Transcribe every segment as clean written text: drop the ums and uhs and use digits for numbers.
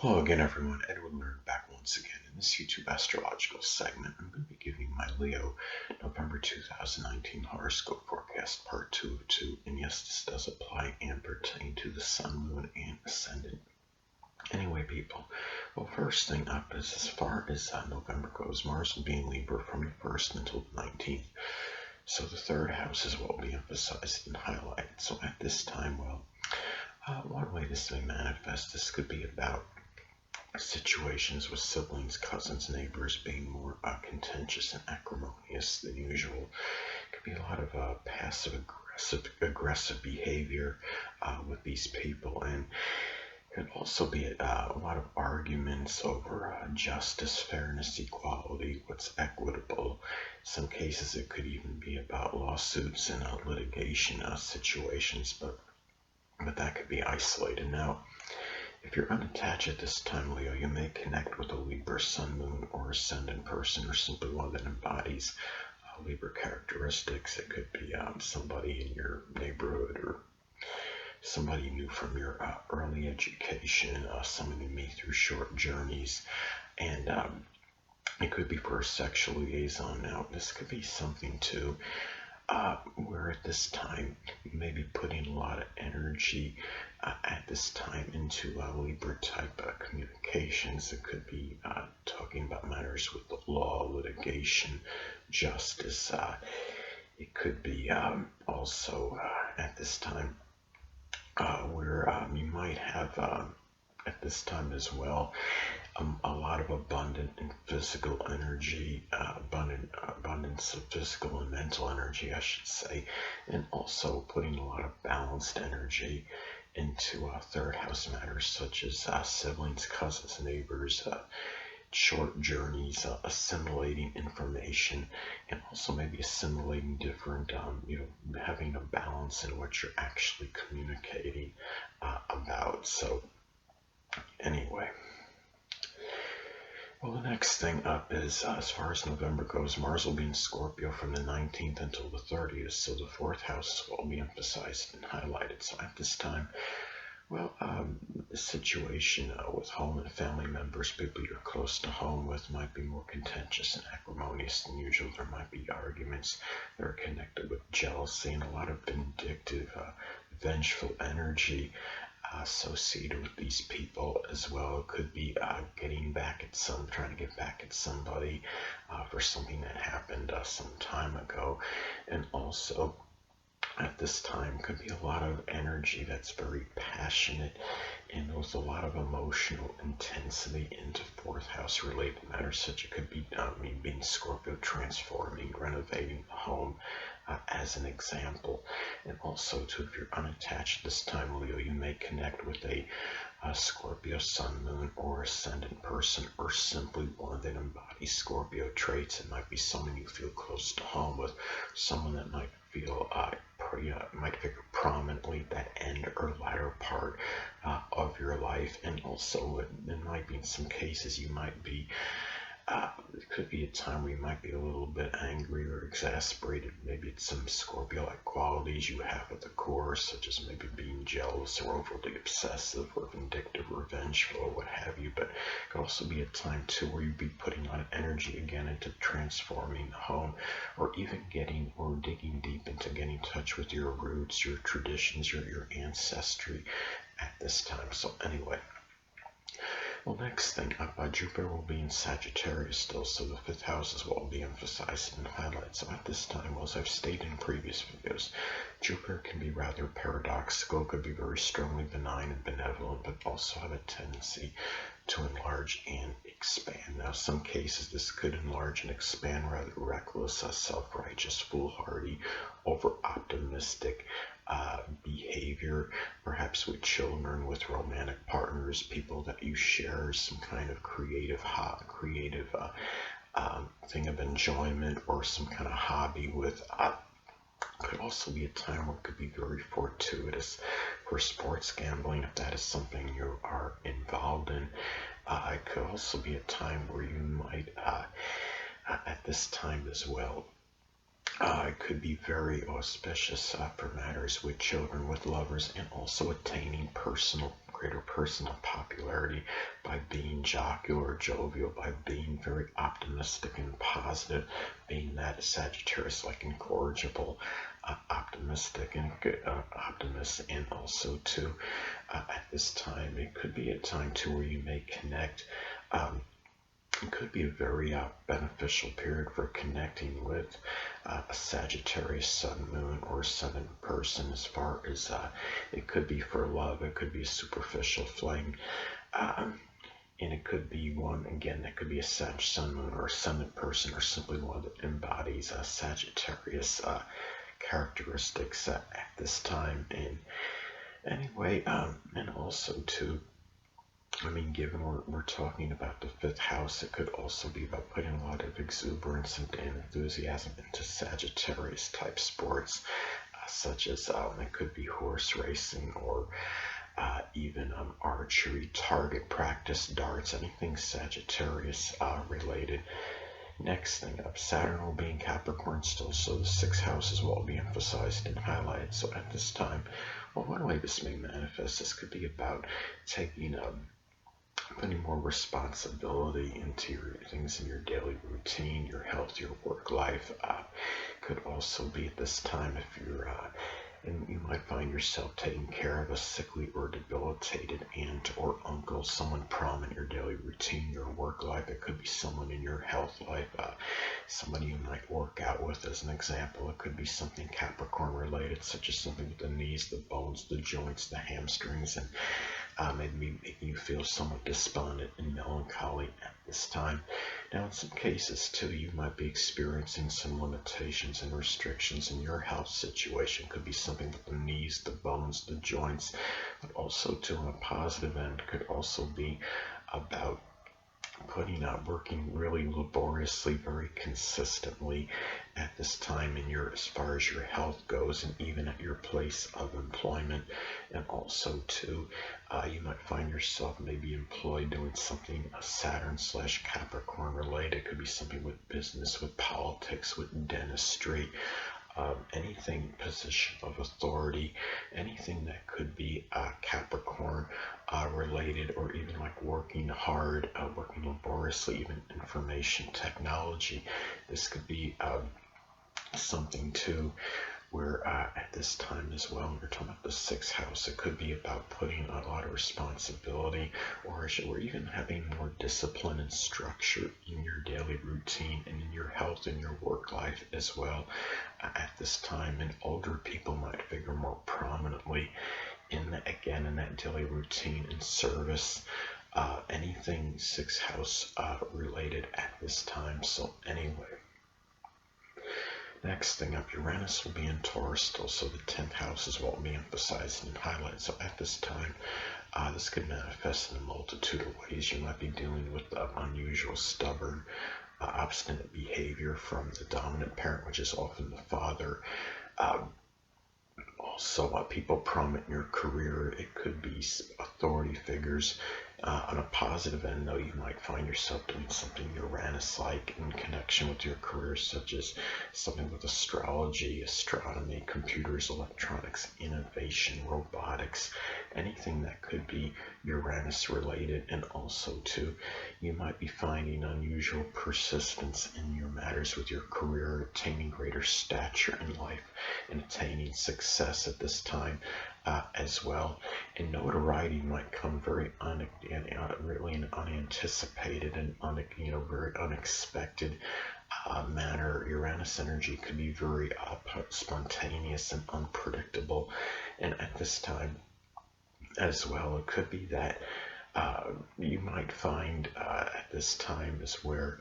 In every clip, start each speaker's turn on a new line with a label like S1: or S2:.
S1: Hello again, everyone. Edwin Learnard back once again. In this YouTube astrological segment, I'm going to be giving my Leo November 2019 horoscope forecast part 2 of 2. And yes, this does apply and pertain to the Sun, Moon, and Ascendant. Anyway, people, well, first thing up is as far as November goes, Mars will be in Libra from the 1st until the 19th. So the third house is what will be emphasized and highlighted. So at this time, one way this may manifest, this could be about situations with siblings, cousins, neighbors being more contentious and acrimonious than usual. It could be a lot of passive aggressive behavior with these people, and it could also be a lot of arguments over justice, fairness, equality, what's equitable. In some cases, it could even be about lawsuits and litigation situations, but that could be isolated. Now, if you're unattached at this time, Leo, you may connect with a Libra, Sun, Moon, or Ascendant person, or simply one that embodies Libra characteristics. It could be somebody in your neighborhood, or somebody you knew from your early education, someone you meet through short journeys, and it could be for a sexual liaison. Now, this could be something too, where at this time you may be putting a lot of energy at this time into Libra type communications. It could be talking about matters with the law, litigation, justice. It could be also at this time where you might have at this time as well a lot of abundant and physical energy, abundance of physical and mental energy, I should say, and also putting a lot of balanced energy into third house matters such as siblings, cousins, neighbors, short journeys, assimilating information, and also maybe assimilating different, having a balance in what you're actually communicating about. So anyway. Well, the next thing up is, as far as November goes, Mars will be in Scorpio from the 19th until the 30th, so the fourth house will be emphasized and highlighted. So at this time, the situation with home and family members, people you're close to home with, might be more contentious and acrimonious than usual. There might be arguments that are connected with jealousy and a lot of vindictive, vengeful energy associated with these people as well. It could be trying to get back at somebody for something that happened some time ago. And also at this time could be a lot of energy that's very passionate and with a lot of emotional intensity into fourth house related matters, such it could be being Scorpio, transforming, renovating the home, as an example. And also too, if you're unattached this time, Leo, you may connect with a Scorpio, Sun, Moon, or Ascendant person, or simply one that embodies Scorpio traits. It might be someone you feel close to home with, someone that might feel might figure prominently that end or latter part of your life. And also it might be in some cases you might be it could be a time where you might be a little bit angry or exasperated. Maybe it's some Scorpio-like qualities you have at the core, such as maybe being jealous or overly obsessive or vindictive or vengeful or what have you. But it could also be a time too where you'd be putting a lot of energy again into transforming the home, or even digging deep into getting in touch with your roots, your traditions, your ancestry at this time. So anyway. Well, next thing up, Jupiter will be in Sagittarius still, so the fifth house is what will be emphasized and highlighted. So at this time, as I've stated in previous videos, Jupiter can be rather paradoxical, could be very strongly benign and benevolent, but also have a tendency to enlarge and expand. Now, some cases this could enlarge and expand rather reckless, self-righteous, foolhardy, over-optimistic behavior, perhaps with children, with romantic partners, people that you share some kind of creative thing of enjoyment or some kind of hobby with. Could also be a time where it could be very fortuitous for sports gambling, if that is something you are involved in. It could also be a time where you might, at this time as well, it could be very auspicious for matters with children, with lovers, and also attaining personal greater personal popularity by being jocular, jovial, by being very optimistic and positive, being that Sagittarius-like incorrigible, optimistic and good optimist. And also too, at this time, it could be a time too where you may connect. It could be a very beneficial period for connecting with a Sagittarius sun, moon, or ascendant person, as far as it could be for love. It could be a superficial fling. And it could be one, again, that could be a Sag, sun, moon, or ascendant person, or simply one that embodies Sagittarius characteristics at this time. And anyway, and also too, I mean, given we're talking about the 5th house, it could also be about putting a lot of exuberance and enthusiasm into Sagittarius type sports, such as it could be horse racing, or even archery, target practice, darts, anything Sagittarius related. Next thing up, Saturn will be in Capricorn still, so the 6th house is what will be emphasized and highlighted. So at this time, well, one way this may manifest, this could be about taking putting more responsibility into your things in your daily routine, your health, your work life. Could also be at this time if you're and you might find yourself taking care of a sickly or debilitated aunt or uncle, someone prominent in your daily routine, your work life. It could be someone in your health life, somebody you might work out with, as an example. It could be something Capricorn related, such as something with the knees, the bones, the joints, the hamstrings, and maybe making you feel somewhat despondent and melancholy at this time. Now, in some cases too, you might be experiencing some limitations and restrictions in your health situation. It could be something with the knees, the bones, the joints, but also too, on a positive end, could also be about putting out, working really laboriously, very consistently at this time in your, as far as your health goes, and even at your place of employment. And also too, you might find yourself maybe employed doing something Saturn/Capricorn related. It could be something with business, with politics, with dentistry, anything position of authority, anything that could be Capricorn related, or even like working hard, working laboriously, even information technology. This could be something too where at this time as well, when we're talking about the 6th house, it could be about putting a lot of responsibility, or even having more discipline and structure in your daily routine and in your health and your work life as well at this time. And older people might figure more prominently in that daily routine and service, anything 6th house related at this time. So anyway, next thing up, Uranus will be in Taurus still, so the 10th house is what will be emphasized and highlighted. So at this time, this could manifest in a multitude of ways. You might be dealing with unusual, stubborn, obstinate behavior from the dominant parent, which is often the father. Also, people prominent in your career. It could be authority figures. On a positive end, though, you might find yourself doing something Uranus-like in connection with your career, such as something with astrology, astronomy, computers, electronics, innovation, robotics, anything that could be Uranus-related. And also, too, you might be finding unusual persistence in your matters with your career, attaining greater stature in life, and attaining success at this time as well. And notoriety might come very really an unanticipated and very unexpected manner. Uranus energy could be very spontaneous and unpredictable. And at this time as well, it could be that you might find at this time is where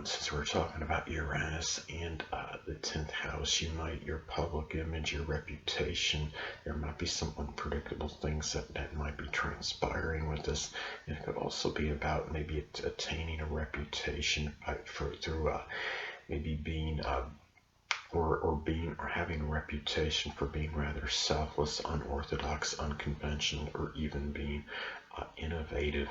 S1: since we're talking about Uranus and the 10th house, your public image, your reputation, there might be some unpredictable things that might be transpiring with this. And it could also be about maybe attaining a reputation through maybe being or having a reputation for being rather selfless, unorthodox, unconventional, or even being innovative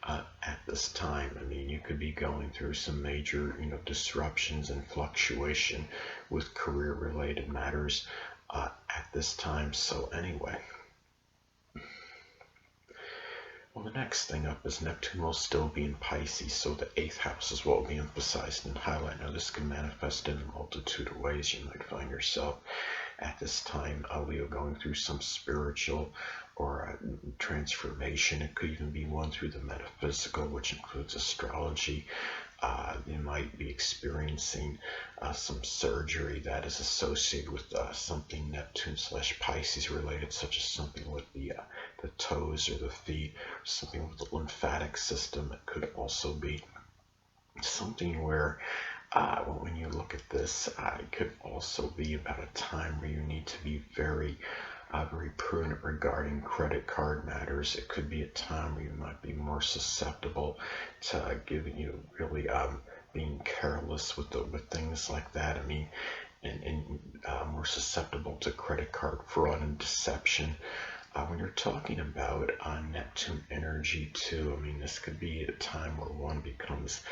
S1: at this time. I mean, you could be going through some major, disruptions and fluctuation with career-related matters at this time. So anyway, Well, the next thing up is Neptune will still be in Pisces, so the 8th house is what will be emphasized and highlighted. Now, this can manifest in a multitude of ways. You might find yourself at this time, Leo, going through some spiritual or transformation. It could even be one through the metaphysical, which includes astrology. You might be experiencing some surgery that is associated with something Neptune/Pisces related, such as something with the toes or the feet, something with the lymphatic system. It could also be something where when you look at this, it could also be about a time where you need to be very prudent regarding credit card matters. It could be a time where you might be more susceptible to giving you really being careless with things like that. I mean, and more susceptible to credit card fraud and deception. When you're talking about Neptune energy too, I mean, this could be a time where one becomes,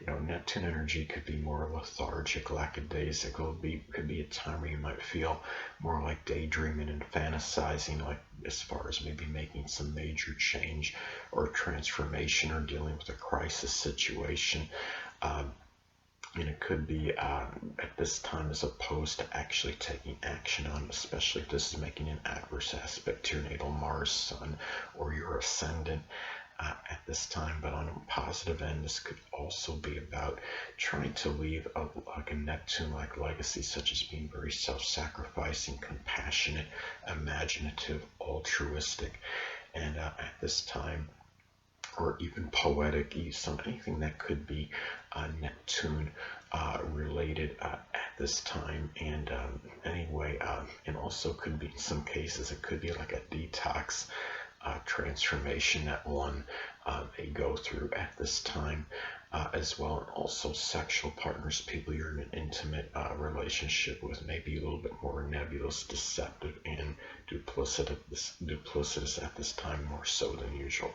S1: Neptune energy could be more lethargic, lackadaisical. Could be a time where you might feel more like daydreaming and fantasizing, like as far as maybe making some major change or transformation or dealing with a crisis situation. And it could be at this time as opposed to actually taking action on, especially if this is making an adverse aspect to your natal Mars, Sun, or your Ascendant at this time. But on a positive end, this could also be about trying to leave like a Neptune-like legacy, such as being very self-sacrificing, compassionate, imaginative, altruistic, and at this time, or even poetic, anything that could be Neptune related at this time. And anyway, and also could be in some cases, it could be like a detox transformation that one may go through at this time as well. And also sexual partners, people you're in an intimate relationship with, may be a little bit more nebulous, deceptive, and duplicitous at this time, more so than usual.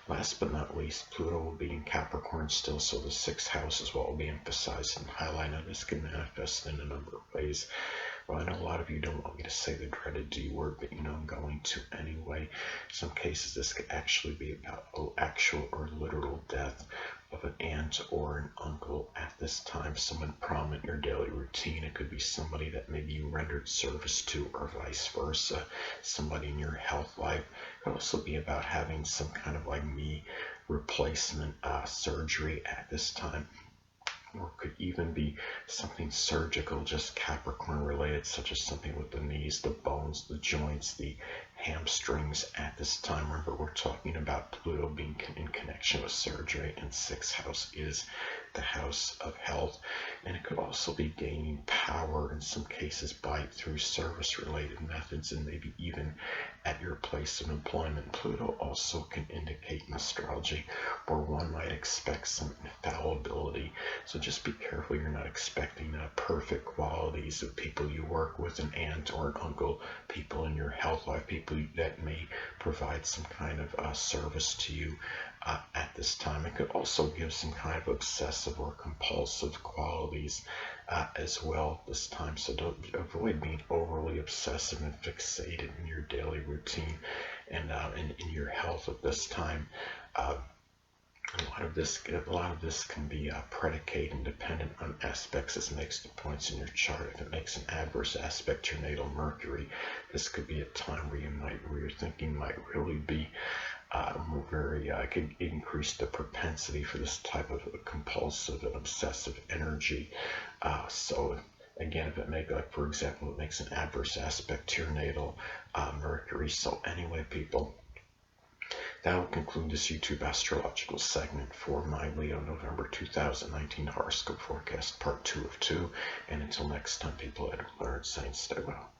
S1: Last but not least, Pluto will be in Capricorn still, so the 6th house is what will be emphasized and highlighted. This can manifest in a number of ways. Well, I know a lot of you don't want me to say the dreaded D word, but I'm going to anyway. In some cases, this could actually be about actual or literal death of an aunt or an uncle at this time, someone prominent in your daily routine. It could be somebody that maybe you rendered service to, or vice versa, somebody in your health life. It could also be about having some kind of like knee replacement surgery at this time. Or it could even be something surgical, just Capricorn related, such as something with the knees, the bones, the joints, the hamstrings at this time. Remember, we're talking about Pluto being in connection with surgery, and 6th house is the house of health. And it could also be gaining power in some cases through service related methods, and maybe even at your place of employment. Pluto also can indicate in astrology where one might expect some infallibility. So just be careful you're not expecting perfect qualities of people you work with, an aunt or an uncle, people in your health life, people that may provide some kind of service to you at this time. It could also give some kind of obsessive or compulsive qualities as well this time. So don't avoid being overly obsessive and fixated in your daily routine and in your health at this time. A lot of this can be predicated and dependent on aspects as makes the points in your chart. If it makes an adverse aspect to your natal Mercury, this could be a time where your thinking might really be could increase the propensity for this type of compulsive and obsessive energy. So again, if it makes, like for example, it makes an adverse aspect to your natal Mercury. So anyway, people, that will conclude this YouTube astrological segment for my Leo November 2019 horoscope forecast, part 2 of 2. And until next time, people, Edwin Learnard saying stay well.